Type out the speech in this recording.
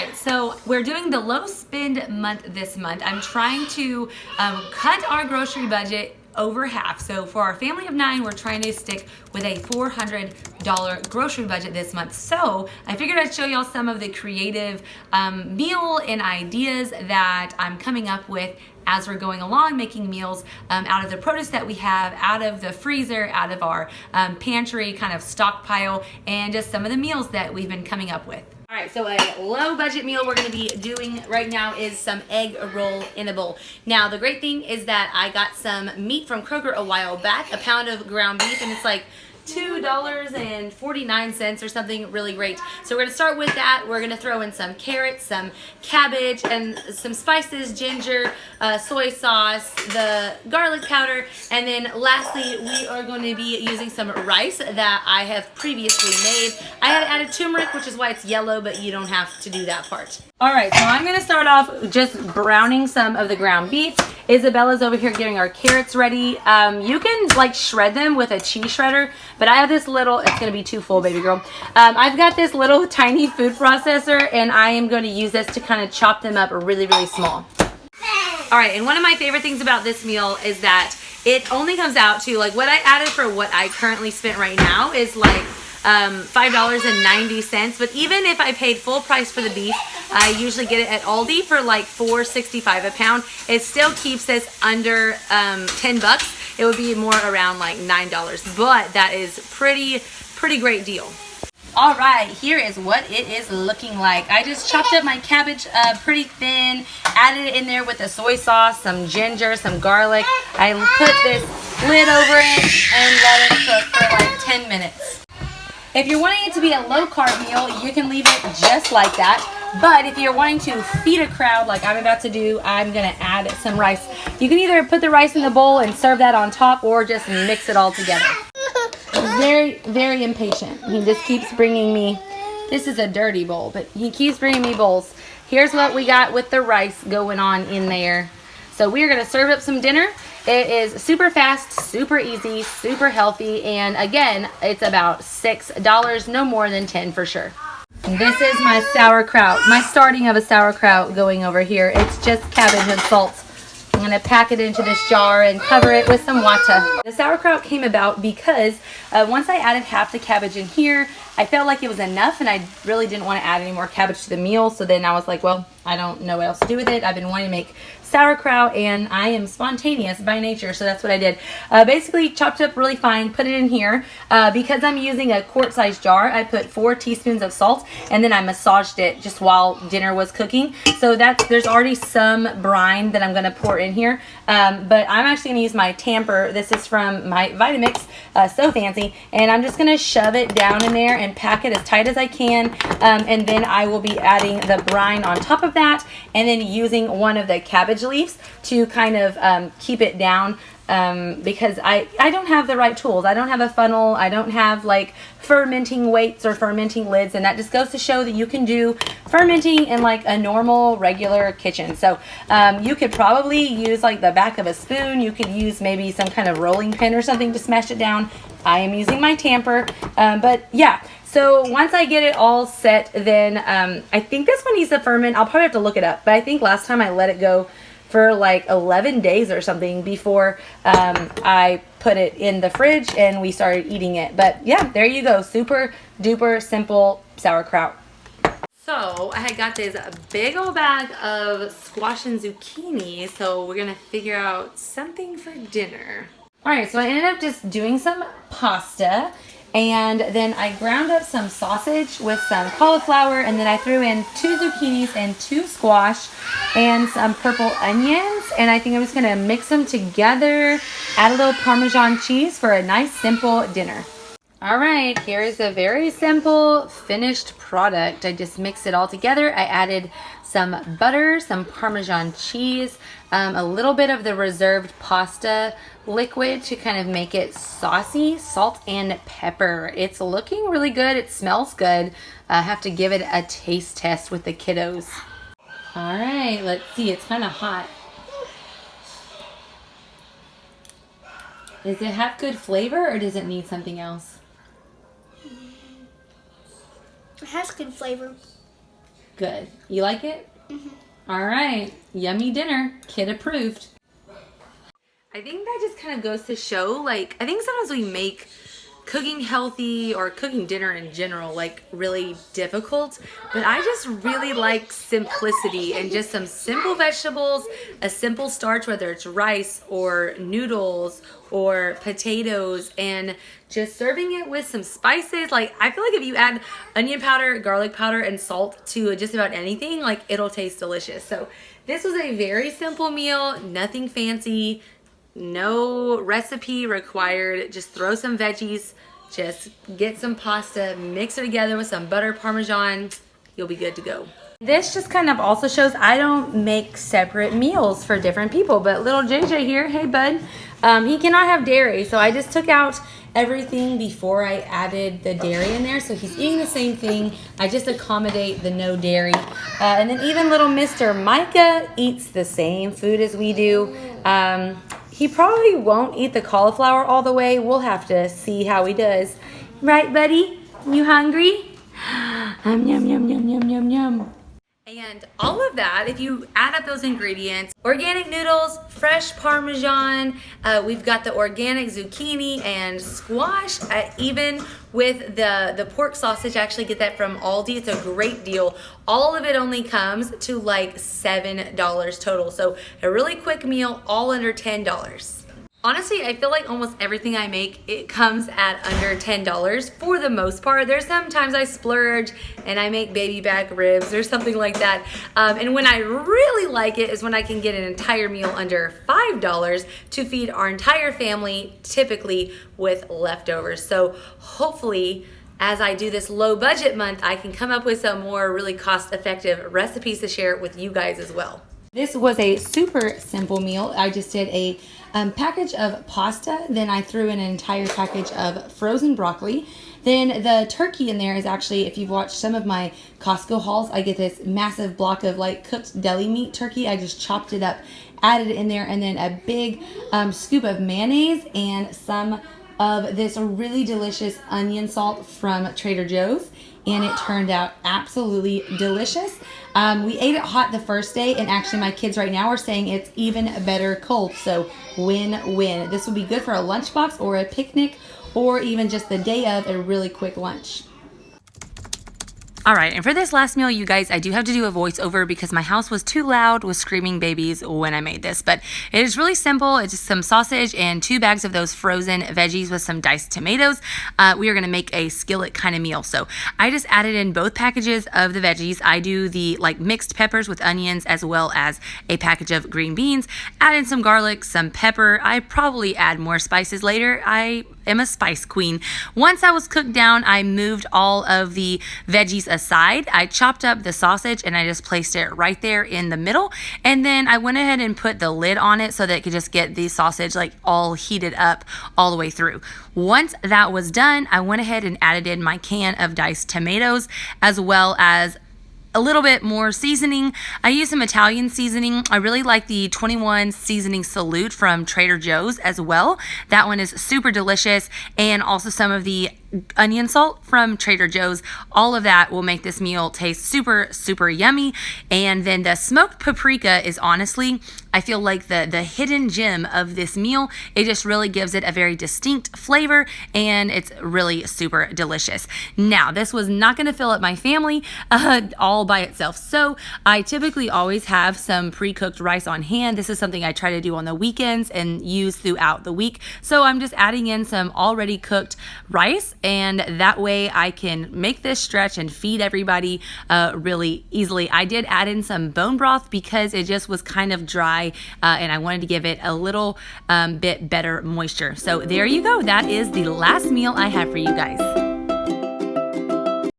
right, so we're doing the low spend month this month. I'm trying to cut our grocery budget over half. So for our family of 9, we're trying to stick with a $400 grocery budget this month. So I figured I'd show y'all some of the creative meal and ideas that I'm coming up with as we're going along, making meals out of the produce that we have, out of the freezer, out of our pantry kind of stockpile, and just some of the meals that we've been coming up with. All right, so a low budget meal we're gonna be doing right now is some egg roll in a bowl. Now, the great thing is that I got some meat from Kroger a while back, a pound of ground beef, and it's like $2.49 or something really great. So we're gonna start with that. We're gonna throw in some carrots, some cabbage, and some spices, ginger, soy sauce, the garlic powder, and then lastly, we are going to be using some rice that I have previously made. I had added turmeric, which is why it's yellow, but you don't have to do that part. All right, so I'm gonna start off just browning some of the ground beef. Isabella's over here getting our carrots ready. You can like shred them with a cheese shredder, but I have this little, it's gonna be too full, baby girl. I've got this little tiny food processor, and I am going to use this to kind of chop them up really, really small. All right, and one of my favorite things about this meal is that it only comes out to, like, what I added for what I currently spent right now is like $5.90, but even if I paid full price for the beef, I usually get it at Aldi for like $4.65 a pound. It still keeps this under 10 bucks. It would be more around like $9, but that is pretty great deal. All right, here is what it is looking like. I just chopped up my cabbage pretty thin, added it in there with the soy sauce, some ginger, some garlic. I put this lid over it and let it cook for like 10 minutes. If you're wanting it to be a low-carb meal, you can leave it just like that. But if you're wanting to feed a crowd like I'm about to do, I'm going to add some rice. You can either put the rice in the bowl and serve that on top, or just mix it all together. He's very impatient. He just keeps bringing me, this is a dirty bowl, but he keeps bringing me bowls. Here's what we got with the rice going on in there. So we're going to serve up some dinner. It is super fast, super easy, super healthy, and again, it's about $6, no more than 10 for sure. This is my sauerkraut, my starting of a sauerkraut going over here. It's just cabbage and salt. I'm going to pack it into this jar and cover it with some water. The sauerkraut came about because once I added half the cabbage in here, I felt like it was enough, and I really didn't want to add any more cabbage to the meal. So then I was like, well, I don't know what else to do with it. I've been wanting to make sauerkraut, and I am spontaneous by nature, so that's what I did. Basically chopped up really fine, put it in here. Because I'm using a quart-sized jar, I put 4 teaspoons of salt, and then I massaged it just while dinner was cooking. So there's already some brine that I'm going to pour in here. But I'm actually going to use my tamper. This is from my Vitamix, So Fancy, and I'm just going to shove it down in there and pack it as tight as I can. And then I will be adding the brine on top of that, and then using one of the cabbage leaves to kind of keep it down, because I don't have the right tools. I don't have a funnel. I don't have like fermenting weights or fermenting lids, and that just goes to show that you can do fermenting in like a normal regular kitchen. So you could probably use like the back of a spoon. You could use maybe some kind of rolling pin or something to smash it down. I am using my tamper, but yeah. So once I get it all set, then I think this one needs to ferment. I'll probably have to look it up, but I think last time I let it go for like 11 days or something before I put it in the fridge and we started eating it. But yeah, there you go. Super duper simple sauerkraut. So I had got this big old bag of squash and zucchini, so we're gonna figure out something for dinner. All right, so I ended up just doing some pasta, and then I ground up some sausage with some cauliflower, and then I threw in 2 zucchinis and 2 squash and some purple onions, and I think I'm just gonna mix them together, add a little Parmesan cheese for a nice simple dinner. All right, here is a very simple finished product. I just mixed it all together. I added some butter, some Parmesan cheese, a little bit of the reserved pasta liquid to kind of make it saucy, salt and pepper. It's looking really good. It smells good. I have to give it a taste test with the kiddos. All right, let's see. It's kind of hot. Does it have good flavor, or does it need something else? It has good flavor. Good. You like it? All right. Yummy dinner. Kid approved. I think that just kind of goes to show, like, I think sometimes we make cooking healthy or cooking dinner in general like really difficult, but I just really like simplicity and just some simple vegetables, a simple starch, whether it's rice or noodles or potatoes, and just serving it with some spices. Like, I feel like if you add onion powder, garlic powder, and salt to just about anything, like, it'll taste delicious. So this was a very simple meal, nothing fancy, no recipe required. Just throw some veggies, just get some pasta, mix it together with some butter, Parmesan, you'll be good to go. This just kind of also shows I don't make separate meals for different people, but little JJ here, hey bud, he cannot have dairy, so I just took out everything before I added the dairy in there, so he's eating the same thing. I just accommodate the no dairy. And then even little Mr. Micah eats the same food as we do. He probably won't eat the cauliflower all the way. We'll have to see how he does. Right, buddy? You hungry? Yum, yum, yum, yum, yum, yum, yum. And all of that, if you add up those ingredients, organic noodles, fresh Parmesan, we've got the organic zucchini and squash, even with the pork sausage. I actually get that from Aldi. It's a great deal. All of it only comes to like $7 total. So a really quick meal, all under $10. Honestly, I feel like almost everything I make, it comes at under $10 for the most part. There's sometimes I splurge and I make baby back ribs or something like that. And when I really like it is when I can get an entire meal under $5 to feed our entire family, typically with leftovers. So hopefully, as I do this low budget month, I can come up with some more really cost-effective recipes to share with you guys as well. This was a super simple meal. I just did a package of pasta, then I threw in an entire package of frozen broccoli. Then the turkey in there is actually, if you've watched some of my Costco hauls, I get this massive block of like cooked deli meat turkey. I just chopped it up, added it in there, and then a big scoop of mayonnaise and some of this really delicious onion salt from Trader Joe's, and it turned out absolutely delicious. We ate it hot the first day, and actually my kids right now are saying it's even better cold, so win-win. This would be good for a lunchbox or a picnic, or even just the day of a really quick lunch. All right, and for this last meal, you guys, I do have to do a voiceover because my house was too loud with screaming babies when I made this. But it is really simple. It's just some sausage and 2 bags of those frozen veggies with some diced tomatoes. We are going to make a skillet kind of meal. So I just added in both packages of the veggies. I do the like mixed peppers with onions as well as a package of green beans. Add in some garlic, some pepper. I probably add more spices later. I am a spice queen. Once that was cooked down, I moved all of the veggies aside. I chopped up the sausage and I just placed it right there in the middle. And then I went ahead and put the lid on it so that it could just get the sausage like all heated up all the way through. Once that was done, I went ahead and added in my can of diced tomatoes as well as a little bit more seasoning. I use some Italian seasoning. I really like the 21 seasoning salute from Trader Joe's as well. That one is super delicious, and also some of the onion salt from Trader Joe's. All of that will make this meal taste super, super yummy. And then the smoked paprika is honestly, I feel like the hidden gem of this meal. It just really gives it a very distinct flavor, and it's really super delicious. Now, this was not going to fill up my family all by itself. So I typically always have some pre-cooked rice on hand. This is something I try to do on the weekends and use throughout the week. So I'm just adding in some already cooked rice, and that way I can make this stretch and feed everybody really easily. I did add in some bone broth because it just was kind of dry, and I wanted to give it a little bit better moisture. So there you go. That is the last meal I have for you guys.